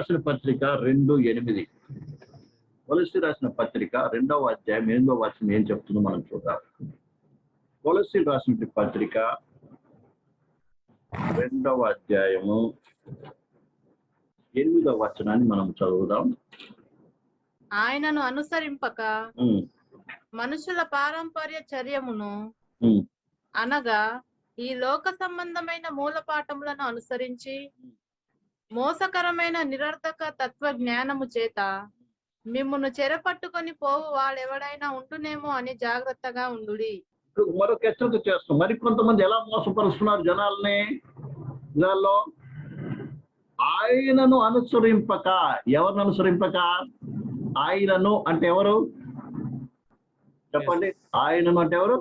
రాసిన పత్రిక 2:8. కొలస్సీ రాసిన పత్రిక 2వ అధ్యాయం 8వ వచనం ఏం చెప్తుందో మనం చూద్దాం. కొలస్సీ రాసిన పత్రిక 2వ అధ్యాయము 8వ వచనాన్ని మనం చదువుదాం. ఆయనను అనుసరింపక మనుషుల పారంపర్య చర్యమును అనగా ఈ లోక సంబంధమైన మూలపాఠములను అనుసరించి మోసకరమైన నిరర్థక తత్వ జ్ఞానము చేత మిమ్మును చెరపట్టుకొని పోవు వాడెవడైనా ఉంటునేమో అని జాగ్రత్తగా ఉండుడి. మరొక హెచ్చరిక చేస్తాం. మరి కొంతమంది ఎలా మోసపరుస్తున్నారు జనాల్ని. జనాల్లో ఆయనను అనుసరింపక, ఎవరిని అనుసరింపక? ఆయనను అంటే ఎవరు చెప్పండి? ఆయనను అంటే ఎవరు?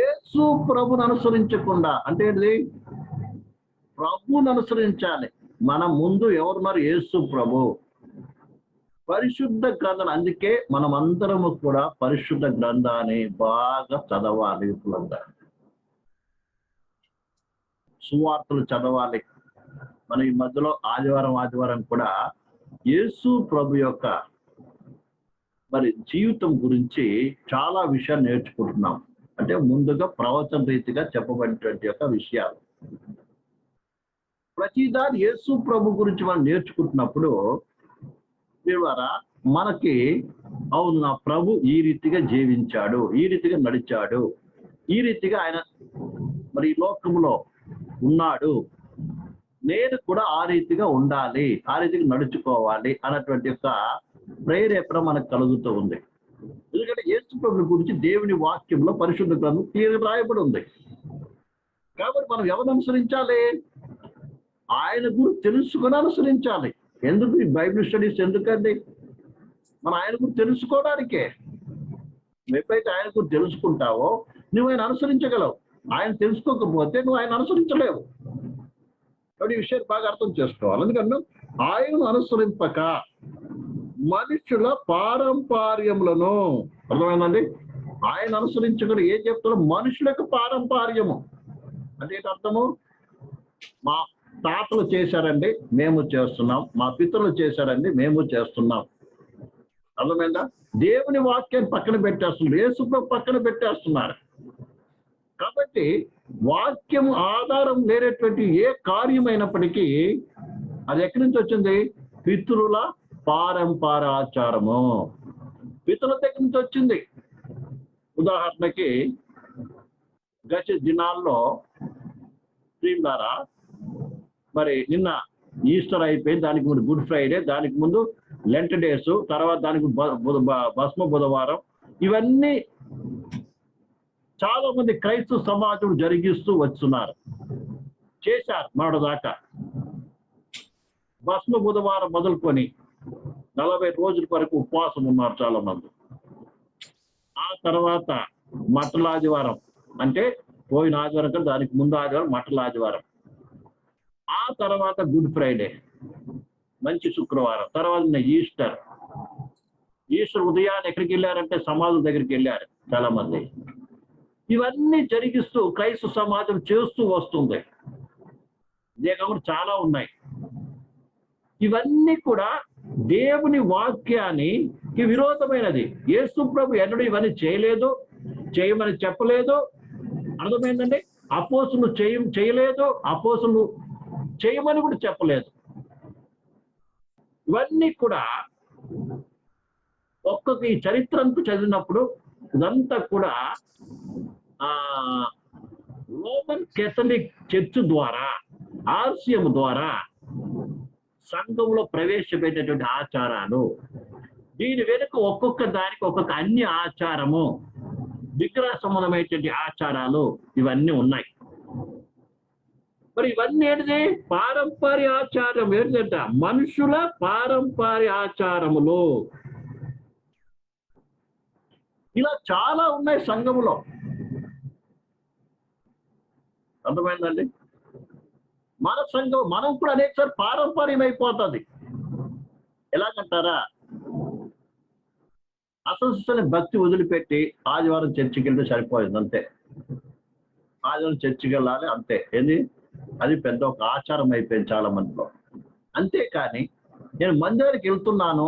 యేసు ప్రభుని అనుసరించకుండా. అంటే ఏంటి? ప్రభుని అనుసరించాలి. మన ముందు ఎవరు మరి? యేసు ప్రభు. పరిశుద్ధ గ్రంథం. అందుకే మనం అందరము కూడా పరిశుద్ధ గ్రంథాన్ని బాగా చదవాలి. విపులంగా సువార్తలు చదవాలి. మన ఈ మధ్యలో ఆదివారం కూడా యేసు ప్రభు యొక్క మరి జీవితం గురించి చాలా విషయాలు నేర్చుకుంటున్నాం. అంటే ముందుగా ప్రవచన రీతిగా చెప్పబడినటువంటి యొక్క విషయాలు. ప్రతిదాని యేసు ప్రభు గురించి మనం నేర్చుకుంటున్నప్పుడు ద్వారా మనకి అవును, నా ప్రభు ఈ రీతిగా జీవించాడు, ఈ రీతిగా నడిచాడు, ఈ రీతిగా ఆయన మరి ఈ లోకంలో ఉన్నాడు, నేను కూడా ఆ రీతిగా ఉండాలి, ఆ రీతిగా నడుచుకోవాలి అన్నటువంటి యొక్క ప్రేరేపణ మనకు కలుగుతూ ఉంది. ఎందుకంటే యేసు ప్రభు గురించి దేవుని వాక్యంలో పరిశుద్ధ గ్రంథం క్లియర్గా రాయబడి ఉంది. కాబట్టి మనం ఎవరిని అనుసరించాలి? ఆయన గురించి తెలుసుకొని అనుసరించాలి. ఎందుకు ఈ బైబిల్ స్టడీస్? ఎందుకండి? మనం ఆయన గురించి తెలుసుకోవడానికే. ఎప్పుడైతే ఆయన గురించి తెలుసుకుంటావో నువ్వు ఆయన అనుసరించగలవు. ఆయన తెలుసుకోకపోతే నువ్వు ఆయన అనుసరించలేవు. కాబట్టి ఈ విషయాన్ని బాగా అర్థం చేసుకోవాలి. ఎందుకంటే ఆయనను అనుసరింపక మనుషుల పారంపర్యములను, అర్థమైందండి? ఆయన అనుసరించకుండా ఏం చెప్తారో మనుషుల యొక్క పారంపర్యము అంటే ఏంటి అర్థము? మా తాతలు చేశారండి, మేము చేస్తున్నాం. మా పితరులు చేశారండి, మేము చేస్తున్నాం. అర్థమైందా? దేవుని వాక్యాన్ని పక్కన పెట్టేస్తున్నారు, యేసు పక్కన పెట్టేస్తున్నారు. కాబట్టి వాక్యం ఆధారం లేనటువంటి ఏ కార్యమైనప్పటికీ అది ఎక్కడి నుంచి వచ్చింది? పితరుల పారంపరాచారము, పితరుల దగ్గర నుంచి వచ్చింది. ఉదాహరణకి గత దినాల్లో ద్వారా మరి నిన్న ఈస్టర్ అయిపోయింది, దానికి ముందు గుడ్ ఫ్రైడే, దానికి ముందు లెంట్ డేస్, తర్వాత దానికి భస్మ బుధవారం, ఇవన్నీ చాలా మంది క్రైస్తవ సమాజం జరిగిస్తూ వస్తున్నారు, చేశారు. నాడు దాకా భస్మ బుధవారం మొదలుకొని 40 రోజుల వరకు ఉపవాసం ఉన్నారు చాలా మంది. ఆ తర్వాత మట్టల ఆదివారం, అంటే పోయిన ఆదివారం కదా, దానికి ముందు ఆదివారం మట్టల ఆదివారం. ఆ తర్వాత గుడ్ ఫ్రైడే, మంచి శుక్రవారం. తర్వాత ఈస్టర్. ఈస్టర్ ఉదయాన్ని ఎక్కడికి వెళ్ళారంటే సమాధుల దగ్గరికి వెళ్ళారు చాలా మంది. ఇవన్నీ జరిగిస్తూ క్రైస్తవ సమాజం చేస్తూ వస్తుంది. ఇదే కాకుండా చాలా ఉన్నాయి. ఇవన్నీ కూడా దేవుని వాక్యానికి విరోధమైనది. యేసు ప్రభు ఎన్నడూ ఇవన్నీ చేయలేదు, చేయమని చెప్పలేదు. అర్థమైందండి? అపోస్తులు చేయలేదు, అపోస్తులు చేయమని కూడా చెప్పలేదు. ఇవన్నీ కూడా ఒక్కొక్క ఈ చరిత్ర అంతా చదివినప్పుడు ఇదంతా కూడా రోమన్ కేథలిక్ చర్చ్ ద్వారా, ఆర్సిఎం ద్వారా సంఘంలో ప్రవేశపెట్టినటువంటి ఆచారాలు. దీని వెనుక ఒక్కొక్క దానికి ఒక్కొక్క అన్య ఆచారము, విగ్రహ సంబంధమైనటువంటి ఆచారాలు ఇవన్నీ ఉన్నాయి. మరి ఇవన్నీ ఏంటిది? పారంపర్య ఆచారం. ఏంటంట? మనుషుల పారంపర్య ఆచారములు. ఇలా చాలా ఉన్నాయి సంఘములో. అర్థమైందండి? మన సంఘం మనం కూడా అనేకసారి పారంపర్యం అయిపోతుంది. ఎలాగంటారా? అసలు భక్తి వదిలిపెట్టి ఆదివారం చర్చికి వెళ్తే సరిపోయింది, అంతే. ఆదివారం చర్చికి వెళ్ళాలి, అంతే. ఏంది? అది పెద్ద ఒక ఆచారం అయిపోయింది చాలా మందిలో. అంతేకాని నేను మందిరానికి వెళ్తున్నాను,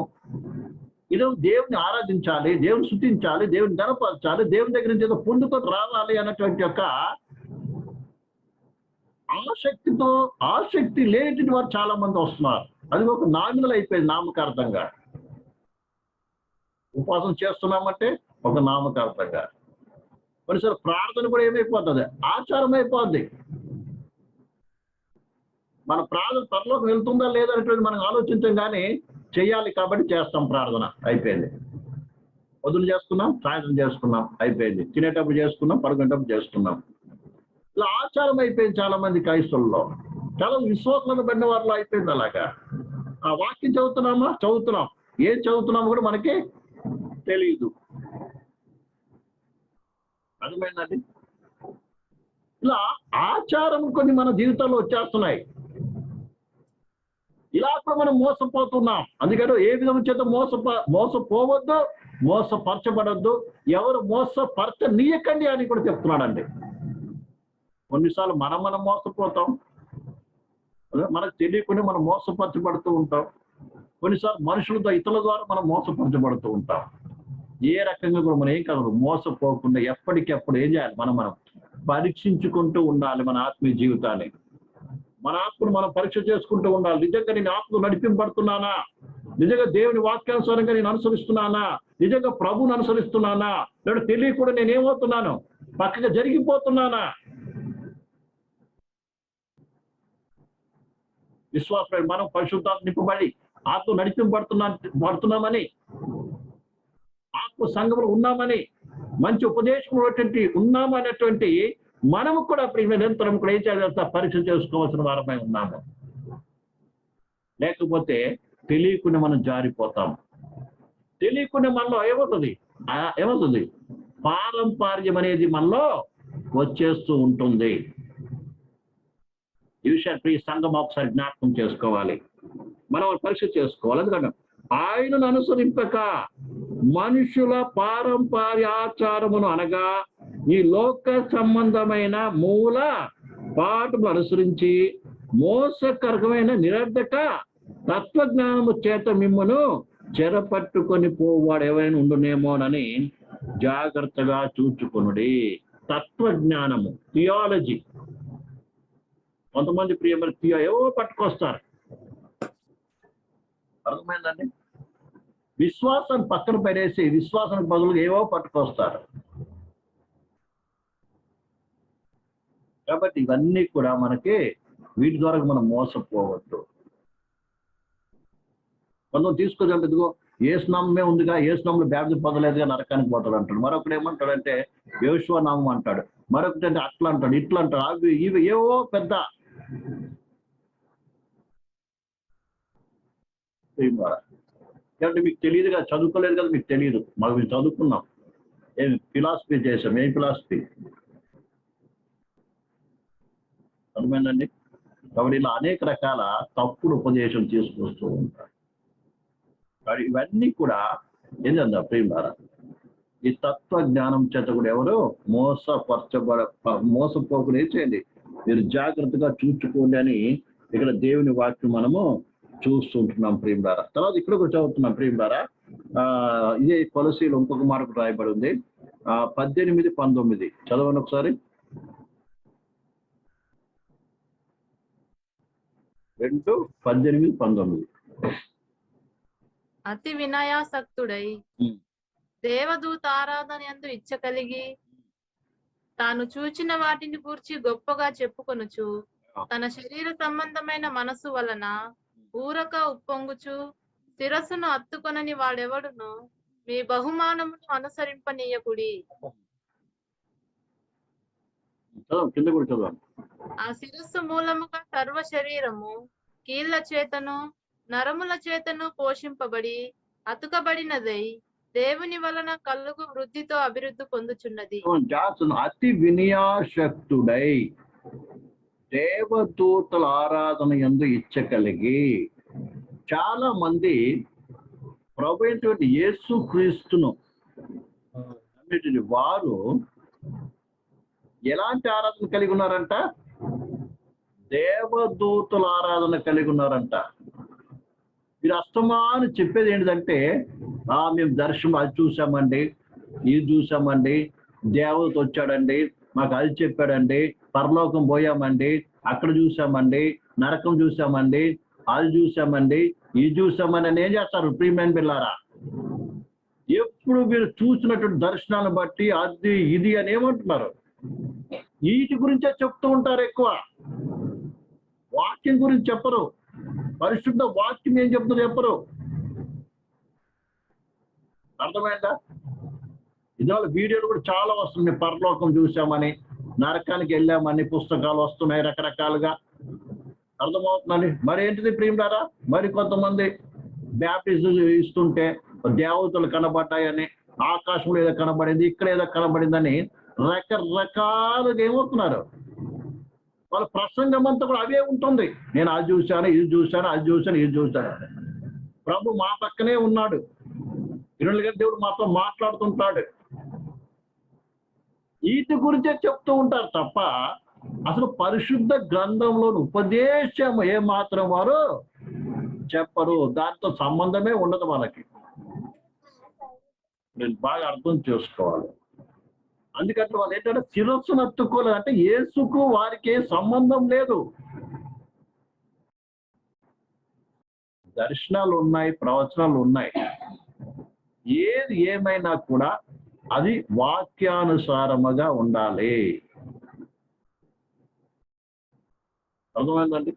ఈరోజు దేవుని ఆరాధించాలి, దేవుని స్తుతించాలి, దేవుని గణపరచాలి, దేవుని దగ్గర నుంచి ఏదో పొందుకొని రావాలి అన్నటువంటి యొక్క ఆసక్తి లేని వారు చాలా మంది వస్తున్నారు. అది ఒక నామినల్ అయిపోయింది, నామకార్థంగా. ఉపవాసం చేస్తున్నామంటే ఒక నామకార్థంగా. కొన్నిసార్లు ప్రార్థన కూడా ఏమైపోతుంది, ఆచారం అయిపోద్ది. మన ప్రార్థన త్వరలోకి వెళ్తుందా లేదా అనేటువంటి మనం ఆలోచించాం, కానీ చెయ్యాలి కాబట్టి చేస్తాం. ప్రార్థన అయిపోయింది, పొద్దున చేసుకున్నాం, సాయంత్రం చేసుకున్నాం, అయిపోయింది. తినేటప్పుడు చేసుకున్నాం, పడుకునేటప్పుడు చేసుకున్నాం. ఇలా ఆచారం అయిపోయింది చాలా మంది క్రైస్తవుల్లో, చాలా విశ్వాసాలను పడిన వారిలో అయిపోయింది అలాగా. ఆ వాక్యం చదువుతున్నాం, ఏం చదువుతున్నామో కూడా మనకి తెలియదు. అర్థమైందండి? ఇలా ఆచారం కొన్ని మన జీవితాల్లో వచ్చేస్తున్నాయి. ఇలా కూడా మనం మోసపోతున్నాం. అందుకని ఏ విధంగా చేత మోసపోవద్దు, మోసపరచబడద్దు, ఎవరు మోసపరచనీయకండి అని కూడా చెప్తున్నాడండి. కొన్నిసార్లు మనం మోసపోతాం, మనకు తెలియకుండా మనం మోసపరచబడుతూ ఉంటాం. కొన్నిసార్లు మనుషులతో, ఇతరుల ద్వారా మనం మోసపరచబడుతూ ఉంటాం. ఏ రకంగా కూడా మనం ఏం కాదు, మోసపోకుండా ఎప్పటికెప్పుడు ఏం చేయాలి, మనం పరీక్షించుకుంటూ ఉండాలి. మన ఆత్మీయ జీవితాన్ని, మన ఆత్మను మనం పరీక్ష చేసుకుంటూ ఉండాలి. నిజంగా నేను ఆత్మను నడిపింపబడుతున్నానా, నిజంగా దేవుని వాక్యానుసారంగా నేను అనుసరిస్తున్నానా, నిజంగా ప్రభువుని అనుసరిస్తున్నానా, లేదా తెలియకుండా నేనేమవుతున్నాను, పక్కగా జరిగిపోతున్నానా. విశ్వాస మనం పరిశుద్ధాత్మ నింపబడి ఆత్మ నడిపింపబడుతున్నామని, ఆత్మ సంఘంలో ఉన్నామని, మంచి ఉపదేశం ఉన్నామనేటువంటి మనము కూడా నిరంతరం కూడా ఏం చేయాలి, పరీక్ష చేసుకోవాల్సిన వారమై ఉన్నాము. లేకపోతే తెలియకుండా మనం జారిపోతాం. తెలియకుండా మనలో ఏమవుతుంది, పారంపర్యం అనేది మనలో వచ్చేస్తూ ఉంటుంది. ఈ విషయాన్ని ప్రియ సంఘం ఒకసారి జ్ఞాపకం చేసుకోవాలి, మనం పరీక్ష చేసుకోవాలి. ఎందుకంటే ఆయనను అనుసరింపక మనుషుల పారంపర్యాచారమును అనగా ఈ లోక సంబంధమైన మూల పాఠములు అనుసరించి మోసకరమైన నిరర్ధక తత్వజ్ఞానము చేత మిమ్మను చెరపట్టుకొని పోవాడు ఎవరైనా ఉండునేమోనని జాగ్రత్తగా చూచుకొనుడి. తత్వజ్ఞానము, థియాలజీ. కొంతమంది ప్రియమైన ఏవో పట్టుకొస్తారు. అర్థమైందండి? విశ్వాసాన్ని పక్కన పడేసి విశ్వాసానికి బదులుగా ఏవో పట్టుకొస్తారు. కాబట్టి ఇవన్నీ కూడా మనకి, వీటి ద్వారా మనం మోసపోవద్దు. కొంతమంది తీసుకొచ్చి ఇదిగో యేసునామమే ఉందిగా, యేసునామంలో బ్యాప్తిజం పొందలేదుగా నరకానికి పోతాడు అంటాడు. మరొకటి ఏమంటాడంటే యేషువ నామం అంటాడు. మరొకటి అంటే అట్లా అంటాడు, ఇట్లా అంటాడు. అవి ఇవి ఏవో పెద్ద కాబట్టి మీకు తెలియదుగా, చదువుకోలేదు కదా, మీకు తెలియదు. మాకు మేము చదువుకున్నాం, ఏం ఫిలాసఫీ చేసాం, ఏం ఫిలాసఫీ. అర్థమైందండి? కాబట్టి ఇలా అనేక రకాల తప్పుడు ఉపదేశం తీసుకొస్తూ ఉంటారు. ఇవన్నీ కూడా ఏంటంటే ప్రియులారా, ఈ తత్వ జ్ఞానం చేత కూడా ఎవరు మోసపోకుండా చేయండి, మీరు జాగ్రత్తగా చూసుకోండి అని ఇక్కడ దేవుని వాక్యం మనము చూస్తుంటున్నాం ప్రియులారా. తర్వాత ఇక్కడ కూడా చదువుతున్నాం ప్రియులారా. ఇదే కొలసీలు ఇంకొక మార్కు రాయబడి ఉంది, 18-19 చదవండి ఒకసారి. 2:18-19. అతి వినయాసక్తుడై దేవదూత ఆరాధన యందు ఇచ్చ కలిగి తాను చూచిన వాటిని గూర్చి గొప్పగా చెప్పుకొనుచు తన శరీర సంబంధమైన మనసు వలన ఊరక ఉప్పొంగుచు శిరస్సును అత్తుకొనని వాడెవడును మీ బహుమానమును అనుసరింపనీయకుడి. ఆ శిరస్సు మూలముగా సర్వ శరీరము కీళ్ల చేతను నరముల చేతను పోషింపబడి అతుకబడినదై దేవుని వలన కలుగు వృద్ధితో అభివృద్ధి పొందుచున్నది. అతి వినయాశక్తుడై దేవదూతల ఆరాధన యందు ఇచ్చ కలిగి. చాలా మంది ప్రభు అయినటువంటి యేసు క్రీస్తును అన్నిటిని వారు ఎలాంటి ఆరాధన కలిగి ఉన్నారంట, దేవదూతల ఆరాధన కలిగి ఉన్నారంట. మీరు అస్తమాను చెప్పేది ఏంటంటే మేము దర్శనం అది చూసామండి, ఇది చూసామండి, దేవత వచ్చాడండి, మాకు అది చెప్పాడండి, పరలోకం పోయామండి, అక్కడ చూసామండి, నరకం చూసామండి, అది చూసామండి, ఇది చూసామని అని ఏం చేస్తారు ప్రియమైన బిళ్ళారా? ఎప్పుడు మీరు చూసినటువంటి దర్శనాలను బట్టి అది ఇది అని ఏమంటున్నారు? వీటి గురించే చెప్తూ ఉంటారు ఎక్కువ. వాక్యం గురించి చెప్పరు. పరిశుద్ధ వాక్యం ఏం చెప్తుందో చెప్పరు. అర్థమైందా? ఇవాళ వీడియోలు కూడా చాలా వస్తున్నాయి. పరలోకం చూసామని, నరకానికి వెళ్ళామని పుస్తకాలు వస్తున్నాయి రకరకాలుగా. అర్థమవుతుందండి. మరి ఏంటిది ప్రియులారా? మరి కొంతమంది బ్యాప్టిజం ఇస్తుంటే దేవతలు కనబడ్డాయని, ఆకాశంలో ఏదో కనబడింది, ఇక్కడ ఏదో కనబడిందని రకరకాలుగా ఏమవుతున్నారు. వాళ్ళ ప్రసంగం అంతా కూడా అవే ఉంటుంది. నేను అది చూశాను, ఇది చూశాను, అది చూశాను, ఇది చూశాను. ప్రభు మా పక్కనే ఉన్నాడు. ఇరువులుగా దేవుడు మాతో మాట్లాడుతుంటాడు. వీటి గురించే చెప్తూ ఉంటారు తప్ప అసలు పరిశుద్ధ గ్రంథంలోని ఉపదేశం ఏమాత్రం వారు చెప్పరు. దాంతో సంబంధమే ఉండదు వాళ్ళకి. నేను బాగా అర్థం చేసుకోవాలి. అందుకంటే వాళ్ళు ఏంటంటే శిరస్సును అత్తుకోలేదు. అంటే యేసుకు వారికి సంబంధం లేదు. దర్శనాలు ఉన్నాయి, ప్రవచనాలు ఉన్నాయి. ఏది ఏమైనా కూడా అది వాక్యానుసారముగా ఉండాలి. అర్థమైందండి?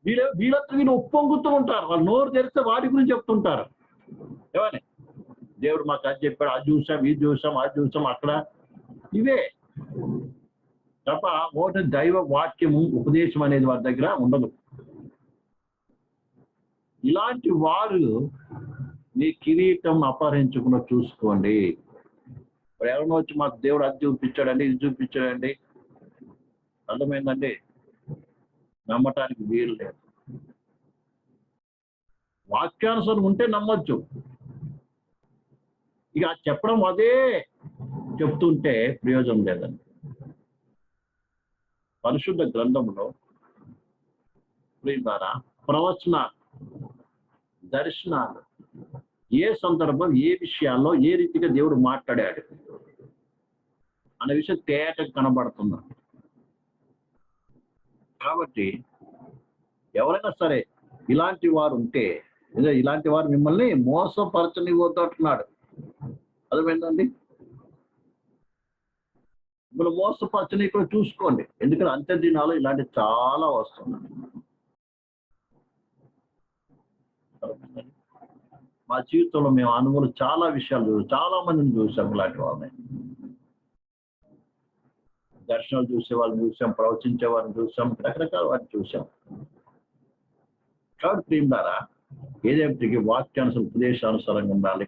వీళ్ళంతా వీళ్ళు ఒప్పొంగుతూ ఉంటారు. వాళ్ళు నోరు తెరిస్తే వాటి గురించి చెప్తుంటారు. ఏమని దేవుడు మాకు అది చెప్పాడు, అది చూసాం, ఇది చూసాం, అది చూసాం, అక్కడ ఇవే తప్ప ఒకటి దైవ వాక్యము ఉపదేశం అనేది వారి దగ్గర ఉండదు. ఇలాంటి వారు మీ కిరీటం అపహరించకుండా చూసుకోండి. ఇప్పుడు ఎవరినో వచ్చి మాకు దేవుడు అది చూపించాడండి, ఇది చూపించాడండి, అర్థమైందండి? నమ్మటానికి వీలు లేదు. వాక్యానుసారం ఉంటే నమ్మొచ్చు. ఇక చెప్పడం అదే చెప్తుంటే ప్రయోజనం లేదండి. పరిశుద్ధ గ్రంథంలో ద్వారా ప్రవచనాలు, దర్శనాలు, ఏ సందర్భం, ఏ విషయాల్లో ఏ రీతిగా దేవుడు మాట్లాడాడు అనే విషయం తేటగా కనబడుతుంది. కాబట్టి ఎవరైనా సరే ఇలాంటి వారు ఉంటే, ఇలాంటి వారు మిమ్మల్ని మోసపరచనివ్వద్దంటున్నాడు. అర్థమైందండి? మిమ్మల్ని మోసపరచని కూడా చూసుకోండి. ఎందుకంటే అంత్య దినాలు ఇలాంటి చాలా వస్తున్నాయి. మా జీవితంలో మేము అనుభవం చాలా విషయాలు చాలా మందిని చూసాం. ఇలాంటి వాళ్ళని దర్శనాలు చూసే వాళ్ళని చూసాం, ప్రవచించే వారిని చూసాం, రకరకాల వారిని చూసాం. కాబట్టి ప్రియులారా, ఏదేమిటికి వాక్యానుసారం ఉపదేశానుసారంగా ఉండాలి.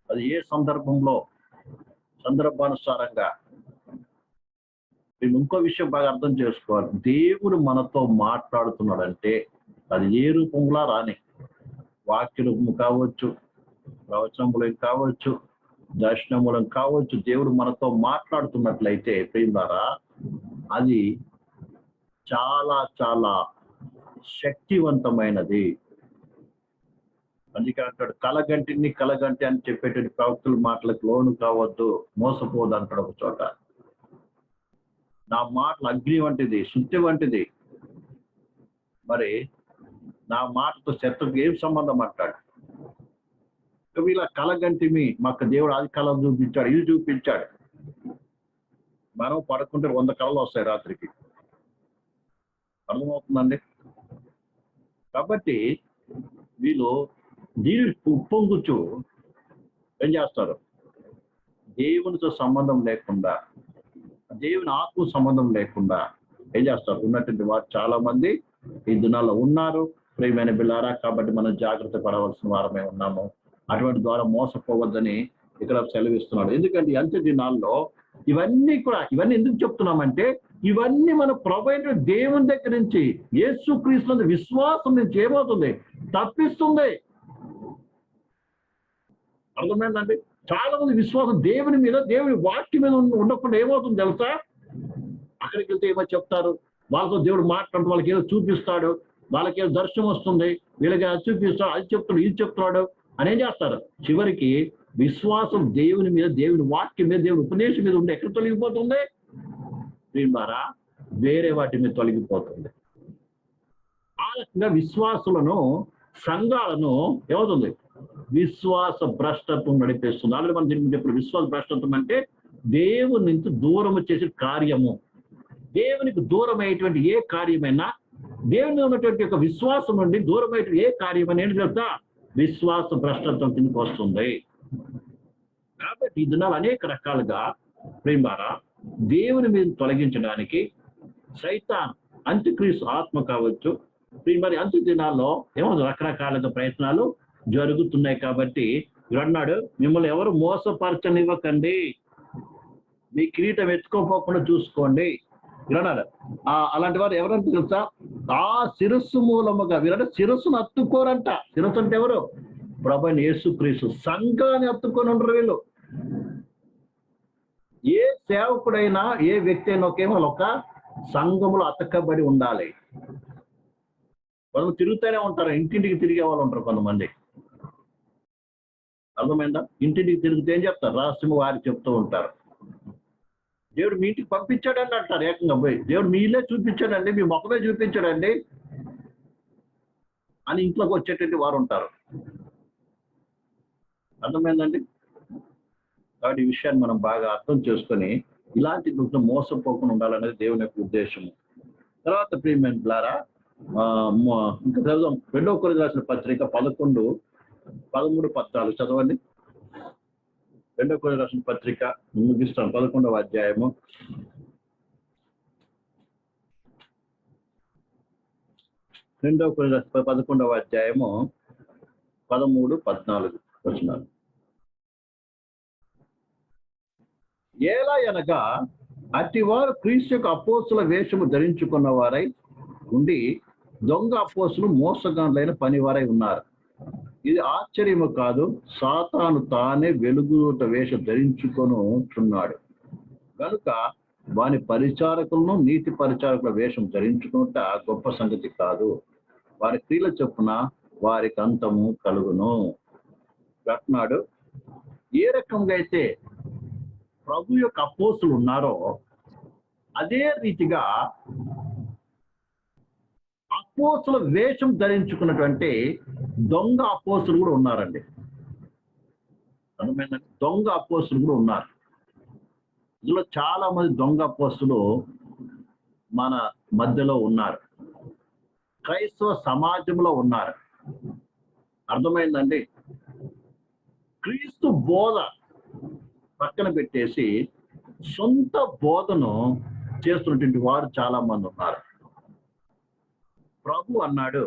అది ఏ సందర్భంలో సందర్భానుసారంగా. మేము ఇంకో విషయం బాగా అర్థం చేసుకోవాలి. దేవుడు మనతో మాట్లాడుతున్నాడంటే అది ఏ రూపంలో రాని, వాక్య రూపం కావచ్చు, ప్రవచన మూలం కావచ్చు, దర్శన మూలం కావచ్చు. దేవుడు మనతో మాట్లాడుతున్నట్లయితే ప్రియులారా, అది చాలా చాలా శక్తివంతమైనది. అందుకే అంటాడు, కలగంటి అని చెప్పేటువంటి ప్రవక్తుల మాటలకు లోను కావద్దు, మోసపోదు అంటాడు ఒక చోట. నా మాటలు అగ్ని వంటిది, శుద్ధి వంటిది. మరి నా మాటతో శత్రువుకి ఏం సంబంధం అంటాడు? ఇలా కలగంటిమి, మాకు దేవుడు అది కళ చూపించాడు, ఇది చూపించాడు. మనం పడుకుంటే 100 కళలు వస్తాయి రాత్రికి. అర్థమవుతుందండి? కాబట్టి వీళ్ళు దీని ఉప్పొంగుచు ఏం చేస్తారు? దేవునితో సంబంధం లేకుండా, దేవుని ఆత్మ సంబంధం లేకుండా ఏం చేస్తారు? ఉన్నటువంటి వారు చాలా మంది ఈ దినాల్లో ఉన్నారు. ప్రియమైన బిళ్ళారా, కాబట్టి మనం జాగ్రత్త పడవలసిన వారమే ఉన్నాము. అటువంటి ద్వారా మోసపోవద్దని ఇక్కడ సెలవిస్తున్నాడు. ఎందుకంటే అంత్య దినాల్లో ఇవన్నీ ఎందుకు చెప్తున్నామంటే, ఇవన్నీ మన ప్రభువైన దేవుని దగ్గర నుంచి, యేసుక్రీస్తు విశ్వాసం నుంచి ఏమవుతుంది? తప్పిస్తుంది. అర్థమైందండి? చాలా మంది విశ్వాసం దేవుని మీద, దేవుని వాక్యం మీద ఉండకుండా ఏమవుతుంది తెలుసా? అక్కడికి వెళ్తే ఏమో చెప్తారు, వాళ్ళతో దేవుడు మాట్లాడుతూ వాళ్ళకి ఏదో చూపిస్తాడు, వాళ్ళకి ఏదో దర్శనం వస్తుంది, వీళ్ళకి అది చూపిస్తాడు, అది చెప్తున్నాడు, ఇది చెప్తున్నాడు అని ఏం చేస్తారు? చివరికి విశ్వాసం దేవుని మీద, దేవుని వాక్యం మీద, దేవుని ఉపదేశం మీద ఉండి ఎక్కడ తొలగిపోతుంది? ద్వారా వేరే వాటి మీద తొలగిపోతుంది. ఆ రకంగా విశ్వాసులను, సంఘాలను ఏమవుతుంది? విశ్వాస భ్రష్టత్వం నడిపిస్తుంది. ఆల్రెడీ మనం దీనికి చెప్పిన విశ్వాస భ్రష్టత్వం అంటే దేవుని నుంచి దూరం చేసే కార్యము. దేవునికి దూరమైనటువంటి ఏ కార్యమైనా, దేవుని మీద ఉన్నటువంటి ఒక విశ్వాసం నుండి దూరమైన ఏ కార్యమైనా ఏంటి చెప్తా? విశ్వాస భ్రష్టత్వం కిందకి వస్తుంది. కాబట్టి ఈ దినాలు అనేక రకాలుగా ప్రేమారా దేవుని మీద తొలగించడానికి సైతాన్, అంత్యక్రీస్తు ఆత్మ కావచ్చు, మరి అంత్య దినాల్లో ఏమో రకరకాలుగా ప్రయత్నాలు జరుగుతున్నాయి. కాబట్టి అన్నాడు, మిమ్మల్ని ఎవరు మోసపరచనివ్వకండి, మీ కిరీటం ఎత్తుకోపోకుండా చూసుకోండి. విన్నాడు. అలాంటి వారు ఎవరంటే తెలుసా? ఆ శిరస్సు మూలముగా వీరంటే శిరస్సును అత్తుకోరంట. శిరస్సు అంటే ఎవరు? ప్రభువైన యేసుక్రీస్తు. సంఘాన్ని అత్తుకొని ఉండరు వీళ్ళు. ఏ సేవకుడైనా, ఏ వ్యక్తి అయినా కేవలం ఒక సంఘములో అతకబడి ఉండాలి. వాళ్ళు తిరుగుతూనే ఉంటారు, ఇంటింటికి తిరిగే వాళ్ళు ఉంటారు కొంతమంది. అర్థమైందా? ఇంటింటికి తిరిగితే ఏం చెప్తారు? రహస్యము వారి చెప్తూ ఉంటారు. దేవుడు మీ ఇంటికి పంపించాడండి అంటారు ఏకంగా పోయి. దేవుడు మీ ఇల్లే చూపించాడండి, మీ మొక్కమే చూపించాడండి అని ఇంట్లోకి వచ్చేటువంటి వారు ఉంటారు. అర్థమైందండి? కాబట్టి ఈ విషయాన్ని మనం బాగా అర్థం చేసుకొని ఇలాంటి మోసపోకుండా ఉండాలనేది దేవుని యొక్క ఉద్దేశము. తర్వాత ప్రియమైన ద్వారా ఇంకా చదువుదాం. 2 కొరింథీయులకు రాసిన పత్రిక 11, 13, 14 చదవండి. 2 కొరింథీయులకు రాసిన పత్రిక ముగిస్తాం, 11వ అధ్యాయము. రెండవ కొరింథీయులకు 11వ అధ్యాయము 13, 14 వచనాలు. ఎలా అనగా అట్టివారు క్రీస్తు యొక్క అపోస్తుల వేషము ధరించుకున్న వారై ఉండి దొంగ అపోస్తులు మోసగాండ్లైన పనివారై ఉన్నారు. ఇది ఆశ్చర్యము కాదు, సాతాను తానే వెలుగుట వేషం ధరించుకొనుచున్నాడు కనుక వాని పరిచారకులను నీతి పరిచారకుల వేషం ధరించుకుంట గొప్ప సంగతి కాదు. వారి క్రియల చొప్పున వారికి అంతము కలుగును అంటున్నాడు. ఏ రకంగా అయితే ప్రభు యొక్క అపోస్తులు ఉన్నారో అదే రీతిగా అపోస్తుల వేషం ధరించుకున్నటువంటి దొంగ అపోస్తులు కూడా ఉన్నారండి. అర్థమైందండి? దొంగ అపోస్తులు కూడా ఉన్నారు. ఇందులో చాలా మంది దొంగ అపోస్తులు మన మధ్యలో ఉన్నారు, క్రైస్తవ సమాజంలో ఉన్నారు. అర్థమైందండి? క్రీస్తు బోధ పక్కన పెట్టేసి సొంత బోధను చేస్తున్నటువంటి వారు చాలా మంది ఉన్నారు. ప్రభు అన్నాడు,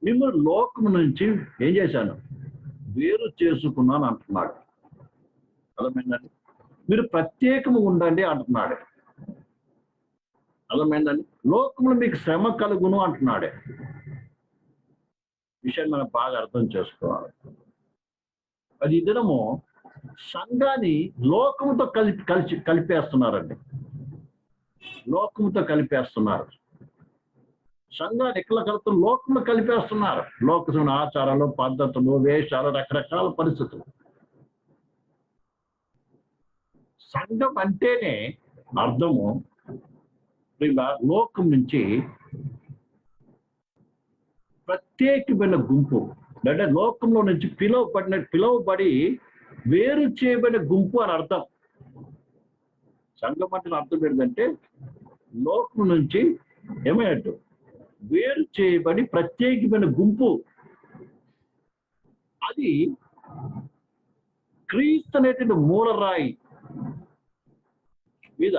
మిమ్మల్ని లోకం నుంచి ఏం చేశాను? వేరు చేసుకున్నాను అంటున్నాడు. అర్థమైందండి? మీరు ప్రత్యేకము ఉండండి అంటున్నాడు. అర్థమైందండి? లోకంలో మీకు శ్రమ కలుగును అంటున్నాడే. విషయాన్ని మనం బాగా అర్థం చేసుకోవాలి. అది ఈ దినము సంఘాన్ని లోకముతో కలిపేస్తున్నారండి. లోకముతో కలిపేస్తున్నారు. సంఘాన్ని ఎక్కడ కలుపుతున్నారు? లోకంలో కలిపేస్తున్నారు. లోకమైన ఆచారాలు, పద్ధతులు, వేషాలు, రకరకాల పరిస్థితులు. సంఘం అంటేనే అర్థము లోకం నుంచి ప్రత్యేకమైన గుంపు, అంటే లోకంలో నుంచి పిలువబడి వేరు చేయబడిన గుంపు అని అర్థం. సంఘం అంటే అర్థం ఏంటంటే లోకం నుంచి ఏమైనట్టు వేరు చేయబడి ప్రత్యేకమైన గుంపు. అది క్రీస్తు అనేటువంటి మూలరాయి మీద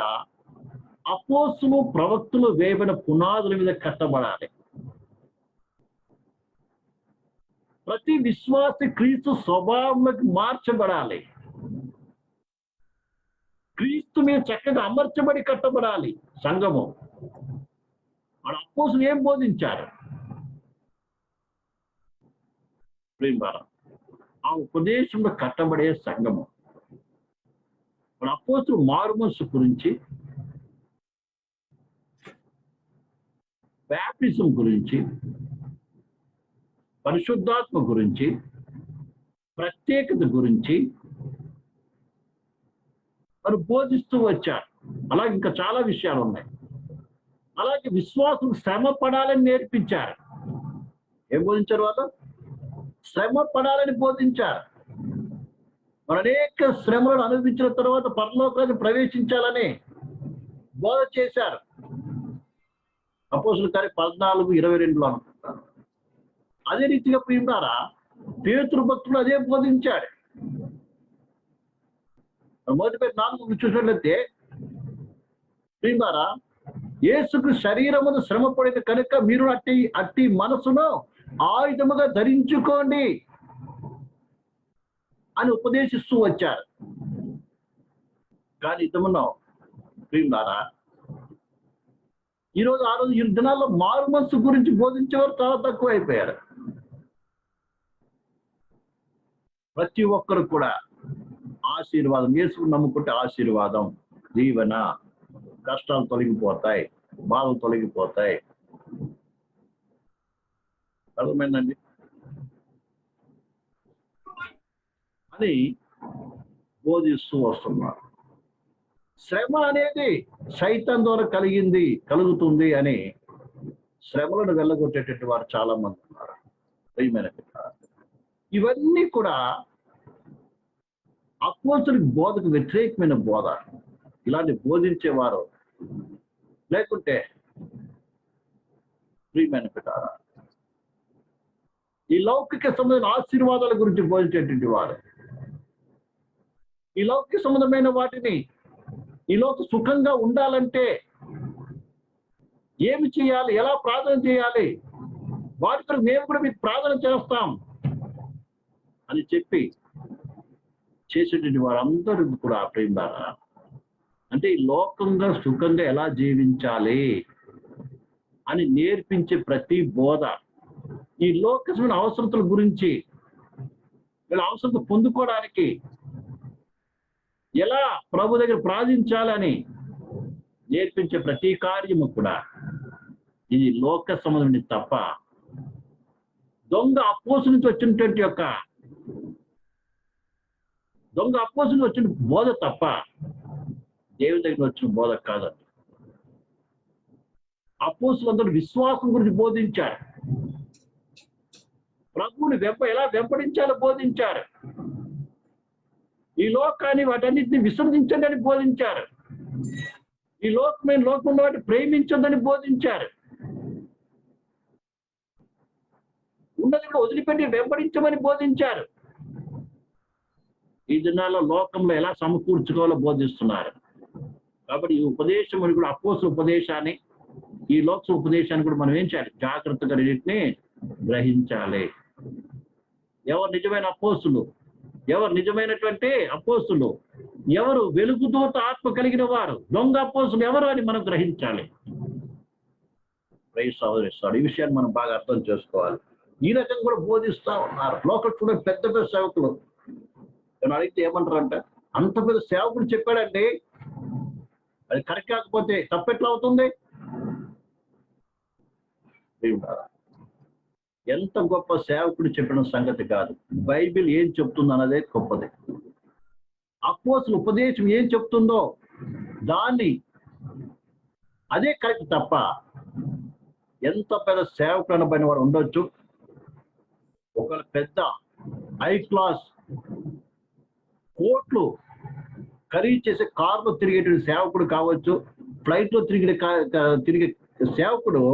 అపోస్తులు, ప్రవక్తలు వేయబడిన పునాదుల మీద కట్టబడాలి. ప్రతి విశ్వాసి క్రీస్తు స్వభావంలోకి మార్చబడాలి. క్రీస్తు మీద చక్కగా అమర్చబడి కట్టబడాలి సంఘము. మన అపోస్తులు ఏం బోధించారు? ఆ ఉపదేశంలో కట్టబడే సంఘము. మన అపోస్తులు మారుమనసు గురించి, బ్యాప్టిజం గురించి, పరిశుద్ధాత్మ గురించి, ప్రత్యేకత గురించి వారు బోధిస్తూ వచ్చారు. అలాగే ఇంకా చాలా విషయాలు ఉన్నాయి. అలాగే విశ్వాసం శ్రమ పడాలని నేర్పించారు. ఏం బోధించారు వాళ్ళు? శ్రమ పడాలని బోధించారు. మరి అనేక శ్రమలను అనుభవించిన తర్వాత పరలోకాన్ని ప్రవేశించాలని బోధ చేశారు. అపోస్తుల కార్యం 14:22 అనుకుంటారు. అదే రీతిగా ప్రియులారా, పేతురు భక్తుడు అదే బోధించాడు. మొదటి 4 చూసినట్లయితే ప్రియులారా, యేసుకు శరీరమును శ్రమ పడిన కనుక మీరు అట్టి మనసును ఆయుధముగా ధరించుకోండి అని ఉపదేశిస్తూ వచ్చారు. కానీ ఇతమును ప్రియులారా, ఈరోజు ఈ దినాల్లో మారు మనసు గురించి బోధించేవారు చాలా తక్కువ అయిపోయారు. ప్రతి ఒక్కరు కూడా ఆశీర్వాదం, యేసును నమ్ముకుంటే ఆశీర్వాదం, దీవెన, కష్టాలు తొలగిపోతాయి, బాధలు తొలగిపోతాయి. అర్థమైందండి అని బోధిస్తూ వస్తున్నారు. శ్రమ అనేది సైతం ద్వారా కలుగుతుంది అని శ్రమలను వెళ్ళగొట్టేటట్టు వారు చాలా మంది ఉన్నారు. ఇవన్నీ కూడా అపోస్తలుల బోధకు వ్యతిరేకమైన బోధ. ఇలాంటి బోధించేవారు లేకుంటే ప్రియమైన పితారా, ఈ లౌకిక సంబంధమైన ఆశీర్వాదాల గురించి బోధించేటువంటి వారు, ఈ లౌకిక సంబంధమైన వాటిని, ఈ లోక సుఖంగా ఉండాలంటే ఏమి చేయాలి, ఎలా ప్రార్థన చేయాలి, వాటి కొరకు మేము కూడా మీకు ప్రార్థన చేస్తాం అని చెప్పి చేసేటువంటి వారందరూ కూడా ప్రేమ అంటే ఈ లోకంగా సుఖంగా ఎలా జీవించాలి అని నేర్పించే ప్రతి బోధ, ఈ లోకమైన అవసరతల గురించి, వీళ్ళ అవసరత పొందుకోవడానికి ఎలా ప్రభు దగ్గర ప్రార్థించాలని నేర్పించే ప్రతి కార్యము కూడా ఇది లోక సంబంధం తప్ప, దొంగ అపోస్తలుల నుంచి వచ్చినటువంటి వచ్చిన బోధ తప్ప దేవుని దగ్గర వచ్చిన బోధ కాదండి. అపోస్తలులందరూ విశ్వాసం గురించి బోధించారు, ప్రభువుని ఎలా వెంబడించాలో బోధించారు, ఈ లోకాన్ని వాటన్నిటిని విసర్జించండి అని బోధించారు, ఈ లోకంలో వాటిని ప్రేమించొద్దని బోధించారు, ఉన్నది కూడా వదిలిపెట్టి వెంబడించమని బోధించారు. ఈ దినాల్లో లోకంలో ఎలా సమకూర్చుకోవాలో బోధిస్తున్నారు. కాబట్టి ఈ ఉపదేశం అని కూడా అపోస్తలుల ఉపదేశాన్ని, ఈ లోక ఉపదేశాన్ని కూడా మనం ఏం చేయాలి? జాగ్రత్తగా రెండింటిని గ్రహించాలి. ఎవరు నిజమైన అపోస్తలులు, ఎవరు నిజమైనటువంటి అపోస్తలులు, ఎవరు వెలుగుదూత ఆత్మ కలిగిన వారు, దొంగ అపోస్తలులు ఎవరు అని మనం గ్రహించాలి. సహోదరిస్తాడు ఈ విషయాన్ని మనం బాగా అర్థం చేసుకోవాలి. ఈ రకంగా కూడా బోధిస్తా ఉన్నారు. లోకల్ కూడా పెద్ద పెద్ద సేవకులు నేను అడిగితే ఏమంటారంట, అంత పెద్ద సేవకుడు చెప్పాడండి, అది కరెక్ట్ కాకపోతే తప్పెట్లా అవుతుంది? ఎంత గొప్ప సేవకుడు చెప్పిన సంగతి కాదు, బైబిల్ ఏం చెప్తుంది అన్నదే గొప్పది. అపోస్తలుల ఉపదేశం ఏం చెప్తుందో దాన్ని అదే కరెక్ట్ తప్ప, ఎంత పెద్ద సేవకుడు అనబడిన వాడు ఉండొచ్చు, ఒక పెద్ద హై క్లాస్ కోట్లు ఖరీదు చేసే కార్లో తిరిగేటువంటి సేవకుడు కావచ్చు, ఫ్లైట్ లో తిరిగే సేవకుడు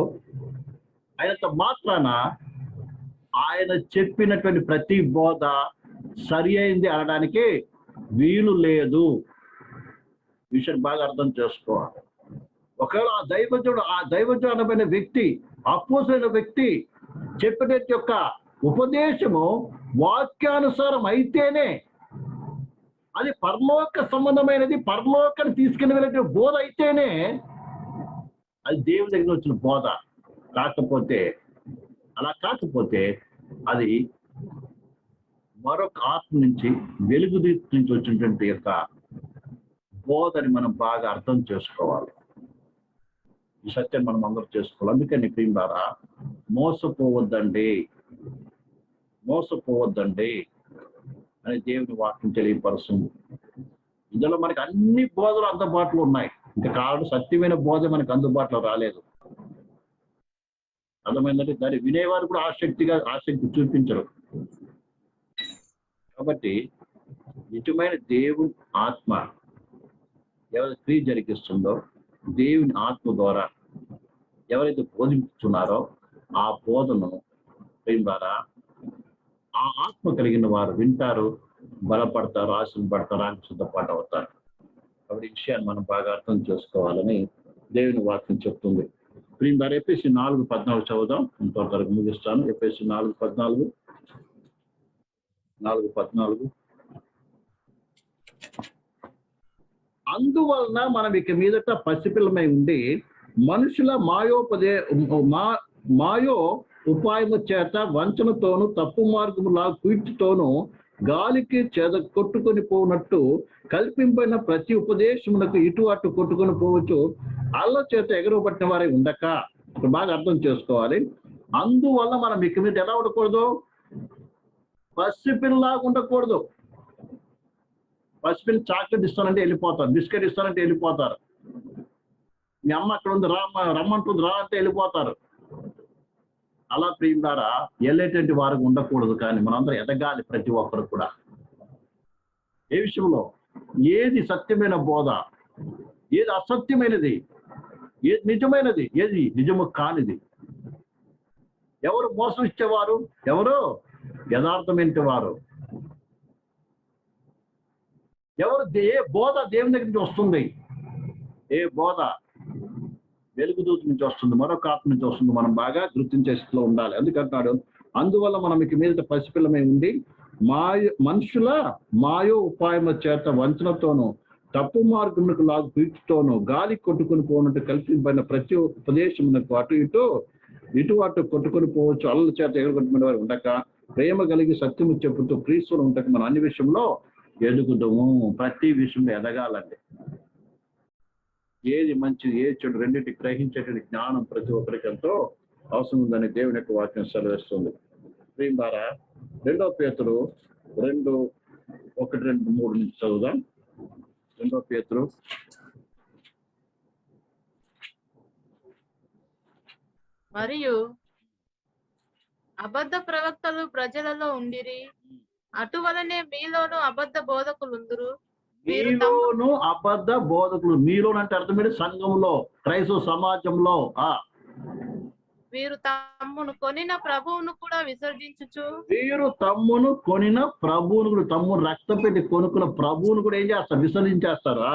అయినంత మాత్రాన ఆయన చెప్పినటువంటి ప్రతి బోధ సరి అయింది అనడానికి వీలు లేదు. విషయం బాగా అర్థం చేసుకోవాలి. ఒకవేళ ఆ దైవజుడు అనబడిన వ్యక్తి, అపోస్తలుడైన వ్యక్తి చెప్పిన యొక్క ఉపదేశము వాక్యానుసారం అయితేనే అది పరలోక సంబంధమైనది, పరలోకాన్ని తీసుకుని వెళ్ళే బోధ అయితేనే అది దేవుని దగ్గర వచ్చిన బోధ. అలా కాకపోతే అది మరొక ఆత్మ నుంచి, వెలుగు నుంచి వచ్చినటువంటి యొక్క బోధని మనం బాగా అర్థం చేసుకోవాలి. ఈ సత్యం మనం అందరూ చేసుకోవాలి. అందుకని ప్రియులారా, మోసపోవద్దండి అని దేవుని వాక్యం తెలియపరుస్తుంది. ఇందులో మనకి అన్ని బోధలు అందుబాటులో ఉన్నాయి. ఇంకా కాదు, సత్యమైన బోధ మనకు అందుబాటులో రాలేదు. అర్థమైందంటే దాన్ని వినేవారు కూడా ఆసక్తి చూపించరు. కాబట్టి నిజమైన దేవుని ఆత్మ ఎవరైతే క్రియ జరిగిస్తుందో, దేవుని ఆత్మ ద్వారా ఎవరైతే బోధిస్తున్నారో ఆ బోధను ద్వారా ఆ ఆత్మ కలిగిన వారు వింటారు, బలపడతారు, ఆశీర్వపడతారు, సిద్ధపాటు అవుతారు. కాబట్టి ఈ విషయాన్ని మనం బాగా అర్థం చేసుకోవాలని దేవుని వాక్యం చెప్తుంది. ప్రియులారా, ఎఫెసీ 4:14 చదువుదాం. ఇంతవరకు ముగిస్తాను. ఎఫెసీ 4:14. అందువలన మనం ఇక మీదట పసిపిల్లమై ఉండి మనుషుల మాయో ఉపాయము చేత వంచనతోను తప్పు మార్గములా కీర్తితోను గాలికి కొట్టుకొని పోనట్టు కల్పింపైన ప్రతి ఉపదేశమునకు ఇటు అటు కొట్టుకొని పోవచ్చు అల్ల చేత ఎగరబట్టిన వారే ఉండక. బాగా అర్థం చేసుకోవాలి. అందువల్ల మనం ఇక మీద ఎలా ఉండకూడదు? పసిపిల్లలాగా ఉండకూడదు. పసిపిల్ల చాక్లెట్ ఇస్తానంటే వెళ్ళిపోతారు, బిస్కెట్ ఇస్తానంటే వెళ్ళిపోతారు, మీ అమ్మ అక్కడ ఉంది రమ్మంటుంది రా అంటే వెళ్ళిపోతారు. అలా ప్రియులారా, వెళ్ళేటువంటి వారికి ఉండకూడదు. కానీ మనందరం ఎదగాలి, ప్రతి ఒక్కరు కూడా. ఏ విషయంలో? ఏది సత్యమైన బోధ, ఏది అసత్యమైనది, ఏది నిజమైనది, ఏది నిజము కానిది. ఎవరు మోసం ఇచ్చేవారు, ఎవరు యథార్థమైన వారు, ఎవరు ఏ బోధ దేవుని దగ్గర నుంచి వస్తుంది, ఏ బోధ వెలుగుదూత నుంచి వస్తుంది, మరొక ఆత్మ నుంచి వస్తుంది, మనం బాగా గుర్తించే స్థితిలో ఉండాలి. అందుకంటున్నాడు, అందువల్ల మనం ఇక మీదట పసిపిల్లమై ఉండి మనుషుల మాయో ఉపాయముల చేత వంచనతోనూ తప్పు మార్గములకు లాగు పీచుతోనూ గాలి కొట్టుకుని పోనట్టు కల్పింపబడిన ప్రతి ఉపదేశమునకు ఇటు అటు కొట్టుకొని పోవచ్చు అల్ల చేత ఎగరగొట్టుకునే వారు ఉండక ప్రేమ కలిగి సత్యము చెప్పుతూ క్రీస్తులు ఉండక మనం అన్ని విషయంలో ఎదుగుదాము. ప్రతి విషయంలో ఎదగాలండి. ఏది మంచిది, ఏది చెడు, రెండింటి గ్రహించేటువంటి జ్ఞానం ప్రతి ఒక్కరికి ఎంతో అవసరం ఉందని దేవుని యొక్క వాక్యం సెలవిస్తుంది. ప్రియులారా, 2 పేతురు 2:1-3 నుంచి చదువుదాం. 2 పేతురు మరియు అబద్ధ ప్రవక్తలు ప్రజలలో ఉండిరి, అటువలనే మీలోను అబద్ధ బోధకులుందురు. మీలోను అబద్ధ బోధకులు. మీలోను అంటే అర్థమేంటి? సంఘంలో, క్రైస్తవ సమాజంలో. వీరు తమ్మును కొనిన ప్రభువును కూడా విసర్జించుచు. వీరు తమ్మును కొనిన ప్రభువును కూడా, తమ్మును రక్తం పెట్టి కొనుక్కున్న ప్రభువును కూడా ఏం చేస్తారు? విసర్జించేస్తారా?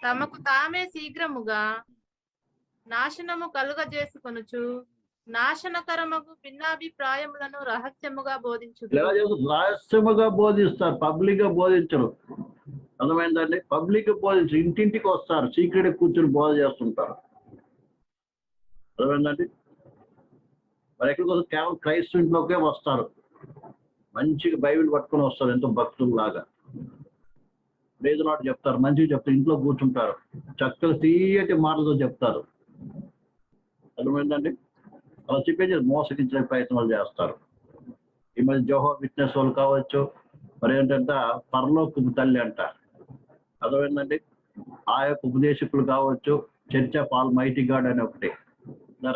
తమకు తామే శీఘ్రముగా నాశనము కలుగజేసుకొనుచు నాశనకరమగు భిన్నాభిప్రాయములను రహస్యముగా రహస్యముగా బోధిస్తారు, పబ్లిక్ గా బోధించరు. అర్థమైందండి? పబ్లిక్ గా బోధించరు, ఇంటింటికి వస్తారు, సీక్రెట్ కూర్చొని బోధ చేస్తుంటారు. అర్థమైందండి? మరి ఎక్కడికి వస్తారు? కేవలం క్రైస్తవ ఇంట్లోకే వస్తారు, మంచిగా బైబిల్ పట్టుకొని వస్తారు, ఎంతో భక్తుల్లాగా లేదు నాటు చెప్తారు, మంచిగా చెప్తారు, ఇంట్లో కూర్చుంటారు, చక్కగా తీయటి మాటలతో చెప్తారు. అర్థమైందండి? అలా చెప్పేసి మోసగించే ప్రయత్నాలు చేస్తారు. ఈ మధ్య జోహో విట్నెస్ వాళ్ళు కావచ్చు, మరి ఏంటంటే పరలోకపు తల్లి అంట. అర్థమైందండి? ఆ యొక్క ఉపదేశకులు కావచ్చు, church of all mighty God అని ఒకటి,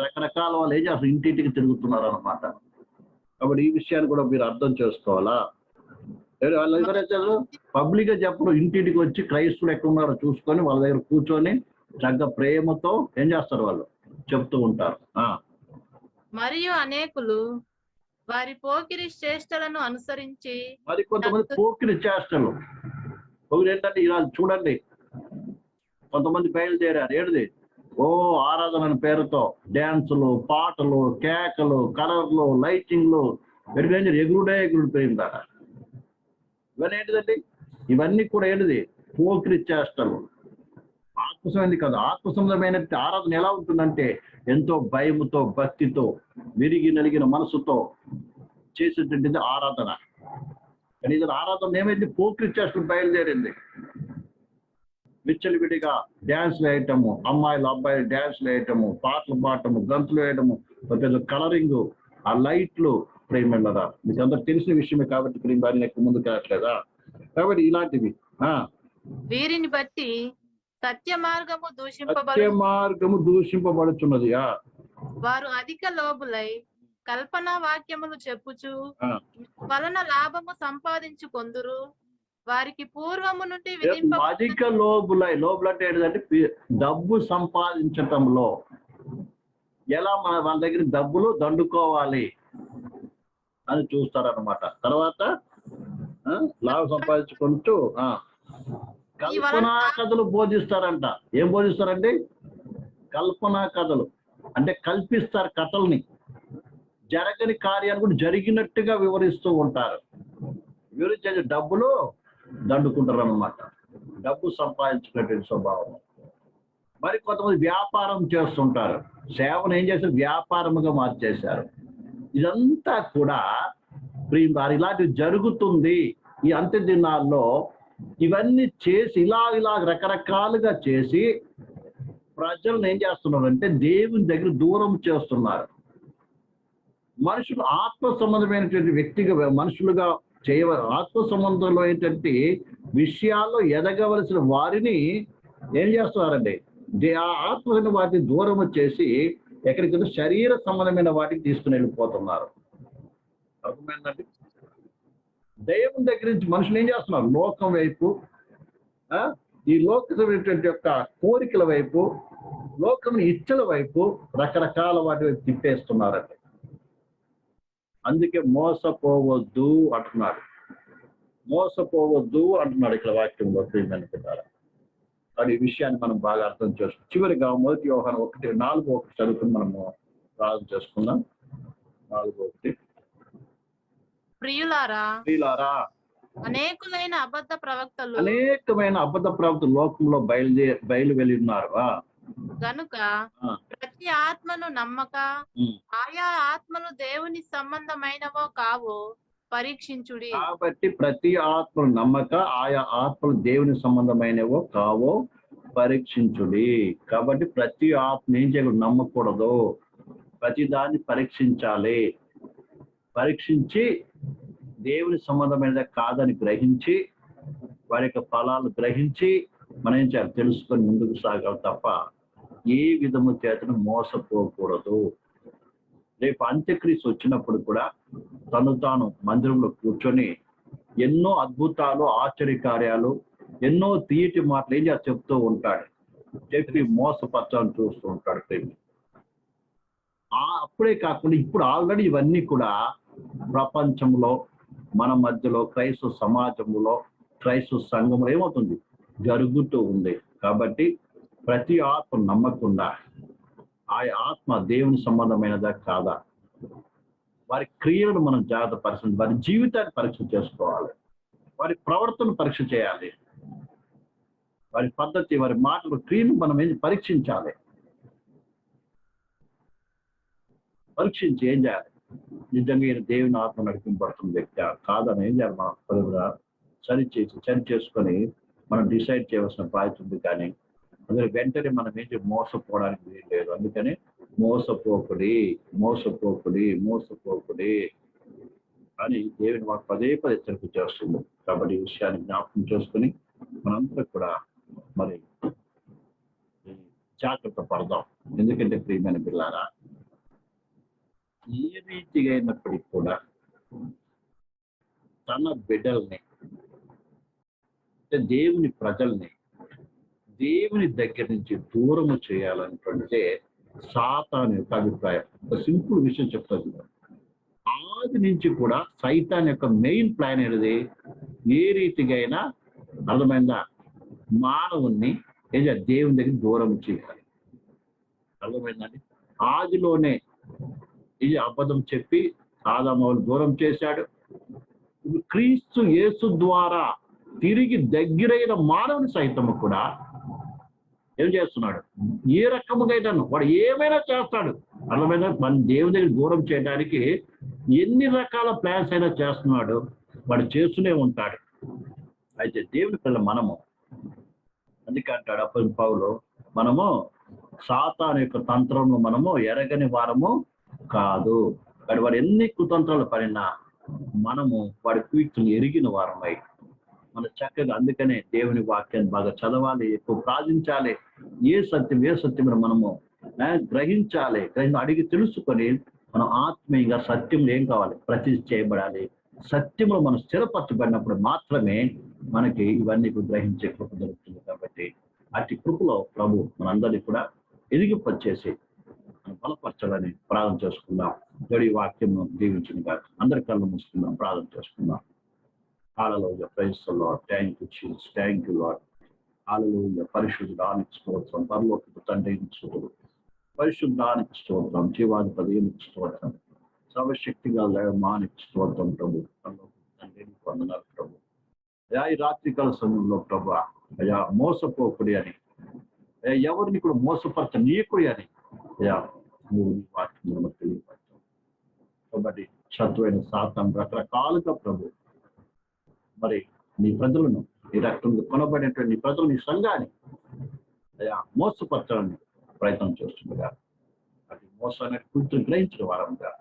రకరకాల వాళ్ళు ఏం చేస్తారు, ఇంటింటికి తిరుగుతున్నారు అనమాట. కాబట్టి ఈ విషయాన్ని కూడా మీరు అర్థం చేసుకోవాలా. వాళ్ళు ఎవరైతే పబ్లిక్ గా చెప్పరు, ఇంటింటికి వచ్చి క్రైస్తవులు ఎక్కడ ఉన్నారో చూసుకొని వాళ్ళ దగ్గర కూర్చొని చక్కగా ప్రేమతో ఏం చేస్తారు, వాళ్ళు చెప్తూ ఉంటారు. మరియు అనేకులు వారి పోకిరి చేష్టలను అనుసరించి, మరి కొంతమంది పోకిరి చేష్టలు ఒకటి ఏంటంటే, ఇలా చూడండి, కొంతమంది బయలుదేరారు. ఏడిది? ఆరాధన పేరుతో డ్యాన్సులు, పాటలు, కేకలు, కలర్లు, లైటింగ్లు, ఎగురుడు పోయిందాక. ఇవన్నీ ఏంటిదండి? ఇవన్నీ కూడా ఏంటిది? పోకిరి చేష్టలు. ఆత్మసమైనది కాదు. ఆత్మసంబంధమైన ఆరాధన ఎలా ఉంటుందంటే, ఎంతో భయముతో, భక్తితో, విరిగి నలిగిన మనసుతో చేసేటువంటిది ఆరాధన. కానీ ఇది ఆరాధన ఏమైంది? పోకిరి చేష్టలు బయలుదేరింది. విచ్చలవిడిగా డ్యాన్స్లు వేయటము, అమ్మాయిలు అబ్బాయిలు డ్యాన్స్లు వేయటము, పాటలు పాడటము, గంతులు వేయటము, పెద్ద కలరింగ్, ఆ లైట్లు. ప్రేమలరా మీకు అందరు తెలిసిన విషయమే కాబట్టి ప్రేమ దాన్ని ఎక్కువ ముందుకు రావట్లేదా? కాబట్టి ఇలాంటివి వీరిని బట్టి సత్య మార్గము సత్య దూషింపబడు మార్గము దూషింపబడుచున్నది. వారు అధిక లోబులై కల్పన వాక్యములు చెప్పుచు ఆ. వలన లాభము సంపాదించుకొందురు. వారికి పూర్వము నుండి అధిక లోబులై, లోబులు అంటే ఏంటంటే డబ్బు సంపాదించటంలో ఎలా మన దగ్గర డబ్బులు దండుకోవాలి అని చూస్తారన్నమాట. తర్వాత లాభం సంపాదించుకుంటూ కల్పనా కథలు బోధిస్తారంట. ఏం బోధిస్తారండి? కల్పనా కథలు అంటే కల్పిస్తారు కథల్ని, జరగని కార్యాలు కూడా జరిగినట్టుగా వివరిస్తూ ఉంటారు. వివరించే డబ్బులు దండుకుంటారు అన్నమాట. డబ్బు సంపాదించుకునేటువంటి స్వభావం. మరి కొంతమంది వ్యాపారం చేస్తుంటారు. సేవను ఏం చేశారు? వ్యాపారముగా మార్చేశారు. ఇదంతా కూడా ఇలాంటివి జరుగుతుంది ఈ అంత్య దినాల్లో. ఇవన్నీ చేసి ఇలా రకరకాలుగా చేసి ప్రజలను ఏం చేస్తున్నారంటే దేవుని దగ్గర దూరం చేస్తున్నారు. మనుషులు ఆత్మ సంబంధమైనటువంటి వ్యక్తిగా మనుషులుగా ఆత్మ సంబంధంలో ఏంటంటే విషయాల్లో ఎదగవలసిన వారిని ఏం చేస్తున్నారండి? ఆ ఆత్మ వాటిని దూరం చేసి ఎక్కడికి శరీర సంబంధమైన వాటికి తీసుకుని వెళ్ళిపోతున్నారు. అర్థమైందండి? దేవుని దగ్గర నుంచి మనుషులు ఏం చేస్తున్నారు? లోకం వైపు, ఈ లోకమైనటువంటి యొక్క కోరికల వైపు, లోకం ఇచ్చల వైపు, రకరకాల వాటి వైపు తిప్పేస్తున్నారండి. అందుకే మోసపోవద్దు అంటున్నాడు. మోసపోవద్దు అంటున్నాడు ఇక్కడ వాక్యంలో. ప్రియమైనటువంటి అది ఈ విషయాన్ని మనం బాగా అర్థం చేసుకుంటాం. చివరిగా 1 యోహాను 1:4 చదువుకుని మనము ప్రార్థన చేసుకుందాం. 4:1. ప్రియులారా, అనేకమైన అబద్ధ ప్రవక్తలు లోకంలో బయలు వెళ్ళి ఉన్నారు గనుక ప్రతి ఆత్మను నమ్మక ఆయా ఆత్మలు దేవుని సంబంధమైనవో కావో పరీక్షించుడి. కాబట్టి ప్రతి ఆత్మను నమ్మక ఆయా ఆత్మలు దేవుని సంబంధమైనవో కావో పరీక్షించుడి. కాబట్టి ప్రతి ఆత్మ ఏం చేయకూడదు? నమ్మకూడదు. ప్రతి దాన్ని పరీక్షించాలి. పరీక్షించి దేవుని సంబంధమైనది కాదని గ్రహించి వారి యొక్క ఫలాలు గ్రహించి మనం ఏం చేయాలి? తెలుసుకొని ముందుకు సాగాలి తప్ప ఏ విధము చేతను మోసపోకూడదు. రేపు అంత్యక్రీస్తు వచ్చినప్పుడు కూడా తాను మందిరంలో కూర్చొని ఎన్నో అద్భుతాలు, ఆశ్చర్యకార్యాలు, ఎన్నో తీయటి మాటలు ఏం చెప్తూ ఉంటాడు. చెప్పి మోసపరచాలని చూస్తూ ఉంటాడు. అప్పుడే కాకుండా ఇప్పుడు ఆల్రెడీ ఇవన్నీ కూడా ప్రపంచంలో, మన మధ్యలో, క్రైస్తవ సమాజంలో, క్రైస్తవ సంఘంలో ఏమవుతుంది? జరుగుతూ ఉంది. కాబట్టి ప్రతి ఆత్మ నమ్మకుండా ఆ ఆత్మ దేవుని సంబంధమైనదా కాదా, వారి క్రియలను మనం జాగ్రత్త పరీక్షించాలి. వారి జీవితాన్ని పరీక్ష చేసుకోవాలి. వారి ప్రవర్తన పరీక్ష చేయాలి. వారి పద్ధతి, వారి మాటలు, క్రియను మనం పరీక్షించాలి. పరీక్షించి ఏం చేయాలి? నిజంగా ఈయన దేవుని ఆత్మ నడిపింపబడుతున్న వ్యక్తి కాదని ఏం చేయాలి? మనం పరుగురా సరి చేసుకొని మనం డిసైడ్ చేయవలసిన బాధ్యత ఉంది. కానీ అందులో వెంటనే మనం మోసపోవడానికి లేదు. అందుకని మోసపోకుడి అని దేవుని మాకు పదే హెచ్చరిక చేస్తుంది. కాబట్టి ఈ విషయాన్ని జ్ఞాపకం చేసుకుని మనందరూ కూడా మరి జాగ్రత్త పడదాం. ఎందుకంటే ప్రియమైన పిల్లారా, ఏ రీతిగా అయినప్పటికీ కూడా తన బిడ్డల్ని, దేవుని ప్రజల్ని దేవుని దగ్గర నుంచి దూరము చేయాలనుకుంటే సాతాను యొక్క అభిప్రాయం. ఒక సింపుల్ విషయం చెప్తాను. ఆది నుంచి కూడా సైతాన్ యొక్క మెయిన్ ప్లాన్ అనేది ఏ రీతిగా అయినా, అర్థమైందా, మానవుణ్ణి దేవుని దగ్గర దూరం చేయాలి. అర్థమైందండి? ఆదిలోనే ఇది అబద్ధం చెప్పి ఆదామును దూరం చేశాడు. క్రీస్తు యేసు ద్వారా తిరిగి దగ్గరైన మానవుని సైతము కూడా ఏం చేస్తున్నాడు? ఏ రకముగా వాడు ఏమైనా చేస్తాడు. అర్థమైనా మన దేవుని దగ్గర దూరం చేయడానికి ఎన్ని రకాల ప్లాన్స్ అయినా చేస్తున్నాడు. వాడు చేస్తూనే ఉంటాడు. అయితే దేవుని పిల్ల మనము అందుకే అంటాడు అప్పుడు పౌలు, మనము సాతాను యొక్క తంత్రంలో మనము ఎరగని వారము కాదు. వాడు ఎన్ని కుతంత్రాలు పడినా మనము వాడి క్విక్ని ఎరిగిన వారమై మన చక్కగా, అందుకనే దేవుని వాక్యాన్ని బాగా చదవాలి, ఎక్కువ ప్రార్థించాలి. ఏ సత్యం మనము గ్రహించాలి, అడిగి తెలుసుకొని మనం ఆత్మీయంగా సత్యంలో ఏం కావాలి, ప్రతిష్ఠ చేయబడాలి. సత్యంలో మనం స్థిరపరచబడినప్పుడు మాత్రమే మనకి ఇవన్నీ గ్రహించే కృప దొరుకుతుంది. కాబట్టి అట్టి కృపలో ప్రభు మనందరినీ కూడా ఎదిగిపచ్చేసి మనం బలపరచాలని ప్రార్థన చేసుకుందాం. దేవుడి వాక్యం దీవించిన కాదు. అందరి కళ్ళు మూసుకుందాం, ప్రార్థన చేసుకుందాం. Hallelujah, praise the lord, thank you Jesus, thank you lord. Hallelujah, పరిశుద్ధానికి స్తోత్రం, పరలోకపు తండ్రికి స్తోత్రం, పరిశుద్ధానికి స్తోత్రం, జీవాధిపతికి స్తోత్రం, సర్వశక్తిగా మానికి స్తోత్రం ప్రభు. తండ్రికి వందనాలు ప్రభు. అయా ఈ రాత్రికాల సమయంలో ప్రభు, అయా మోసపోకుడి అని, ఎవరిని కూడా మోసపరచనీయకుడి అని అయా నువ్వు నీ వాక్యం తెలియపరచావు కాబట్టి శత్రువైన సాతాను రకరకాలుగా ప్రభు మరి నీ ప్రజలను, నీ రక్తంలో కొనబడినటువంటి నీ ప్రజలు, నీ సంఘాన్ని అయా మోసపరచాలని ప్రయత్నం చేస్తుండగా, అది మోసాన్ని కూర్చొని గ్రహించిన వారంగా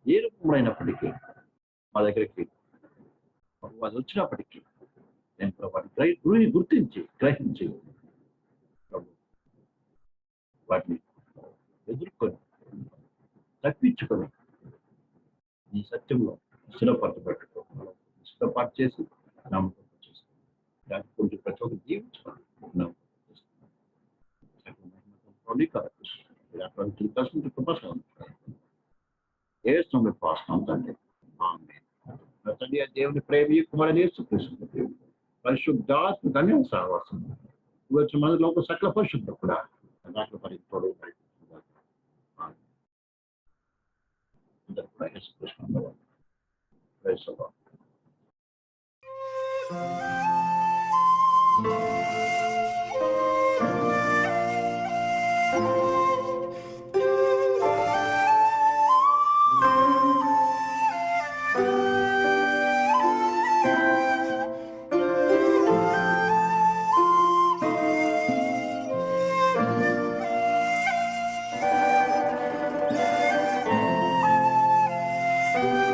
ఏ రూపమైనప్పటికీ మా దగ్గరికి అది వచ్చినప్పటికీ నేను ప్రభు గుర్తించి గ్రహించి ప్రభు వాటిని ఎదుర్కొని తప్పించుకొని ఈ సత్యంలో స్థిరపరచబెట్టుకో, స్థిరపాటు చేసి నమ్మకం చేసి దాని కొంచెం ప్రతి ఒక్కరు జీవించుకోవాలి. దేవుని ప్రేమ కుమారుని యేసుక్రీస్తు పరిశుద్ధాత్మ కన్యా సహవాసం వచ్చిన మన లోక సకల పరిశుద్ధ కూడా దాంట్లో పరితోడు అందరూ కూడా యేసుక్రీస్తు praise the lord. Thank you.